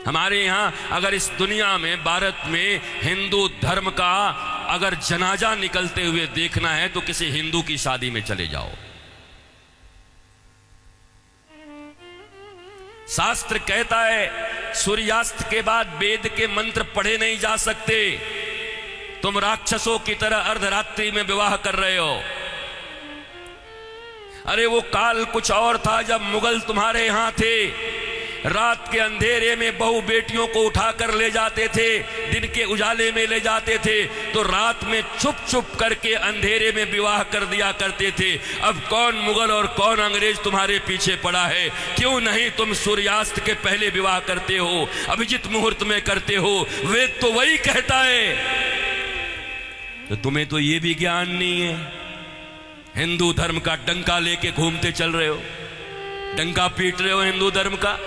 हमारे यहाँ अगर इस दुनिया में, भारत में हिंदू धर्म का अगर जनाजा निकलते हुए देखना है तो किसी हिंदू की शादी में चले जाओ। शास्त्र कहता है सूर्यास्त के बाद वेद के मंत्र पढ़े नहीं जा सकते। तुम राक्षसों की तरह अर्धरात्रि में विवाह कर रहे हो। अरे वो काल कुछ और था जब मुगल तुम्हारे यहां थे। रात के अंधेरे में बहू बेटियों को उठाकर ले जाते थे, दिन के उजाले में ले जाते थे, तो रात में छुप छुप करके अंधेरे में विवाह कर दिया करते थे। अब कौन मुगल और कौन अंग्रेज तुम्हारे पीछे पड़ा है? क्यों नहीं तुम सूर्यास्त के पहले विवाह करते हो, अभिजित मुहूर्त में करते हो? वेद तो वही कहता है। तो तुम्हें तो ये भी ज्ञान नहीं है। हिंदू धर्म का डंका लेके घूमते चल रहे हो, डंका पीट रहे हो हिंदू धर्म का।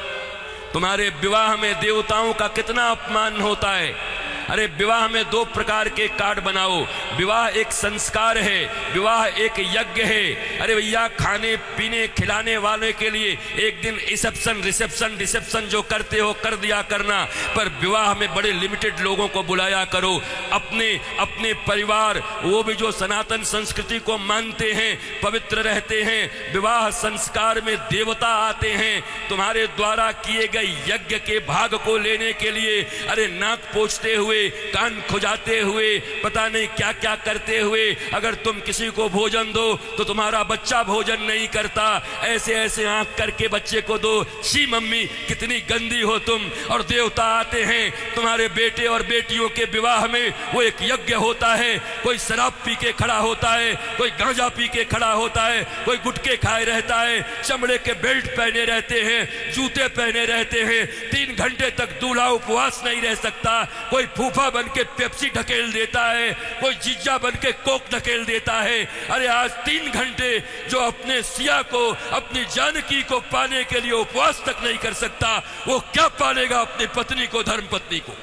तुम्हारे विवाह में देवताओं का कितना अपमान होता है। अरे विवाह में दो प्रकार के कार्ड बनाओ। विवाह एक संस्कार है, विवाह एक यज्ञ है। अरे भैया, खाने पीने खिलाने वाले के लिए एक दिन रिसेप्शन जो करते हो कर दिया करना, पर विवाह में बड़े लिमिटेड लोगों को बुलाया करो। अपने परिवार, वो भी जो सनातन संस्कृति को मानते हैं, पवित्र रहते हैं। विवाह संस्कार में देवता आते हैं तुम्हारे द्वारा किए गए यज्ञ के भाग को लेने के लिए। अरे नाक पोंछते हुए, कान खुजाते हुए, पता नहीं क्या क्या करते हुए अगर तुम किसी को भोजन दो तो तुम्हारा बच्चा भोजन नहीं करता। ऐसे ऐसे आंख करके बच्चे को दो। शी मम्मी, कितनी गंदी हो तुम। और देवता आते हैं तुम्हारे बेटे और बेटियों के विवाह में। वो एक यज्ञ होता है। कोई शराब पी के खड़ा होता है, कोई गांजा पी के खड़ा होता है, कोई गुटके खाए रहता है, चमड़े के बेल्ट पहने रहते हैं, जूते पहने रहते हैं। 3 घंटे तक दूल्हा उपवास नहीं रह सकता। कोई फूफा बन के पेप्सी ढकेल देता है, कोई जीजा बन के कोक ढकेल देता है। अरे आज 3 घंटे जो अपने सिया को, अपनी जानकी को पाने के लिए उपवास तक नहीं कर सकता, वो क्या पालेगा अपनी पत्नी को, धर्म पत्नी को?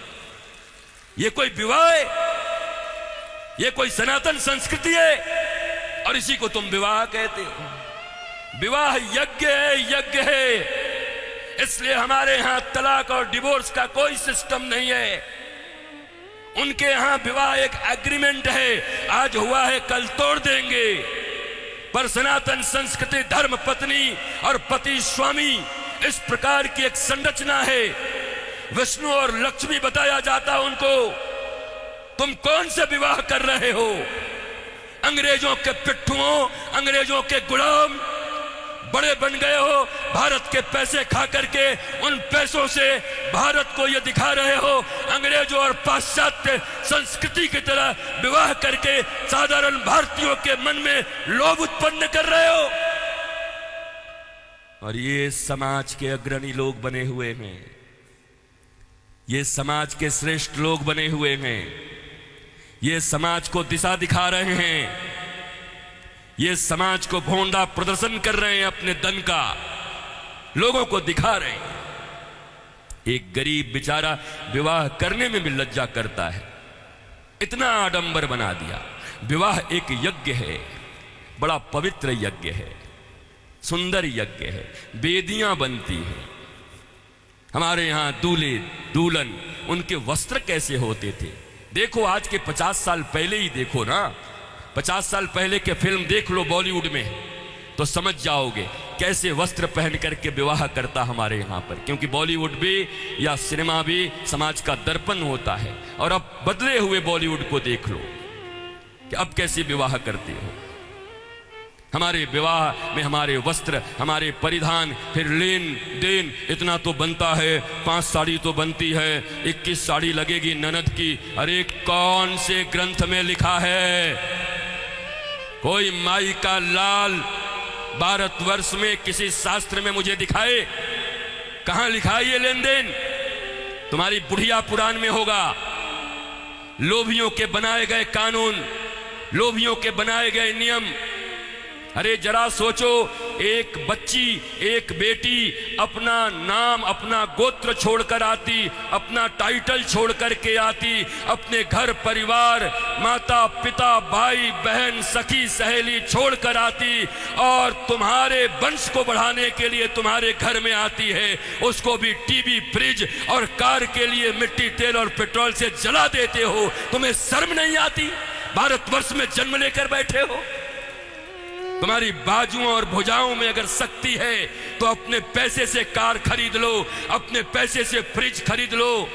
ये कोई विवाह है? ये कोई सनातन संस्कृति है? और इसी को तुम विवाह कहते हो। विवाह यज्ञ है, यज्ञ है। इसलिए हमारे यहां तलाक और डिवोर्स का कोई सिस्टम नहीं है। उनके यहां विवाह एक एग्रीमेंट है, आज हुआ है कल तोड़ देंगे। पर सनातन संस्कृति धर्म पत्नी और पति स्वामी, इस प्रकार की एक संरचना है। विष्णु और लक्ष्मी बताया जाता उनको। तुम कौन से विवाह कर रहे हो? अंग्रेजों के पिट्ठुओं, अंग्रेजों के गुलाम बड़े बन गए हो। भारत के पैसे खा करके उन पैसों से भारत को ये दिखा रहे हो अंग्रेजों और पाश्चात्य संस्कृति की तरह विवाह करके साधारण भारतीयों के मन में लोभ उत्पन्न कर रहे हो। और ये समाज के अग्रणी लोग बने हुए हैं, ये समाज के श्रेष्ठ लोग बने हुए हैं, ये समाज को दिशा दिखा रहे हैं, ये समाज को भोंडा प्रदर्शन कर रहे हैं, अपने दन का लोगों को दिखा रहे हैं। एक गरीब बेचारा विवाह करने में भी लज्जा करता है, इतना आडंबर बना दिया। विवाह एक यज्ञ है, बड़ा पवित्र यज्ञ है, सुंदर यज्ञ है। वेदियां बनती हैं। हमारे यहां दूल्हे दुल्हन, उनके वस्त्र कैसे होते थे? देखो आज के 50 साल पहले ही देखो ना, 50 साल पहले के फिल्म देख लो बॉलीवुड में, तो समझ जाओगे कैसे वस्त्र पहन करके विवाह करता हमारे यहाँ पर। क्योंकि बॉलीवुड भी या सिनेमा भी समाज का दर्पण होता है। और अब बदले हुए बॉलीवुड को देख लो कि अब कैसे विवाह करते हो। हमारे विवाह में हमारे वस्त्र, हमारे परिधान, फिर लेन देन इतना तो बनता है। 5 साड़ी तो बनती है, 21 साड़ी लगेगी ननद की। अरे कौन से ग्रंथ में लिखा है? कोई माई का लाल भारतवर्ष में किसी शास्त्र में मुझे दिखाए? कहां लिखा है ये लेन देन? तुम्हारी बुढ़िया पुराण में होगा। लोभियों के बनाए गए कानून, लोभियों के बनाए गए नियम। अरे जरा सोचो, एक बच्ची, एक बेटी अपना नाम, अपना गोत्र छोड़कर आती, अपना टाइटल छोड़ करके आती, अपने घर परिवार, माता पिता, भाई बहन, सखी सहेली छोड़कर आती और तुम्हारे वंश को बढ़ाने के लिए तुम्हारे घर में आती है, उसको भी टीवी, फ्रिज और कार के लिए मिट्टी, तेल और पेट्रोल से जला देते हो। तुम्हें शर्म नहीं आती? भारतवर्ष में जन्म लेकर बैठे हो। तुम्हारी बाजुओं और भुजाओं में अगर शक्ति है तो अपने पैसे से कार खरीद लो, अपने पैसे से फ्रिज खरीद लो,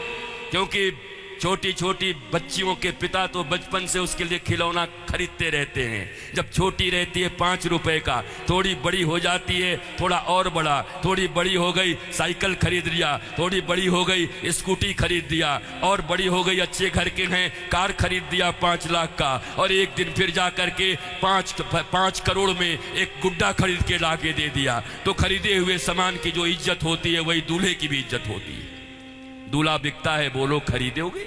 क्योंकि छोटी छोटी बच्चियों के पिता तो बचपन से उसके लिए खिलौना खरीदते रहते हैं। जब छोटी रहती है 5 रुपए का, थोड़ी बड़ी हो जाती है थोड़ा और बड़ा, थोड़ी बड़ी हो गई साइकिल खरीद लिया, थोड़ी बड़ी हो गई स्कूटी खरीद दिया, और बड़ी हो गई अच्छे घर के हैं कार खरीद दिया 5 लाख का, और एक दिन फिर जा करके 5 करोड़ में एक गुड्डा खरीद के ला के दे दिया। तो खरीदे हुए सामान की जो इज्जत होती है वही दूल्हे की भी इज्जत होती है। दूल्हा बिकता है, बोलो खरीदोगे?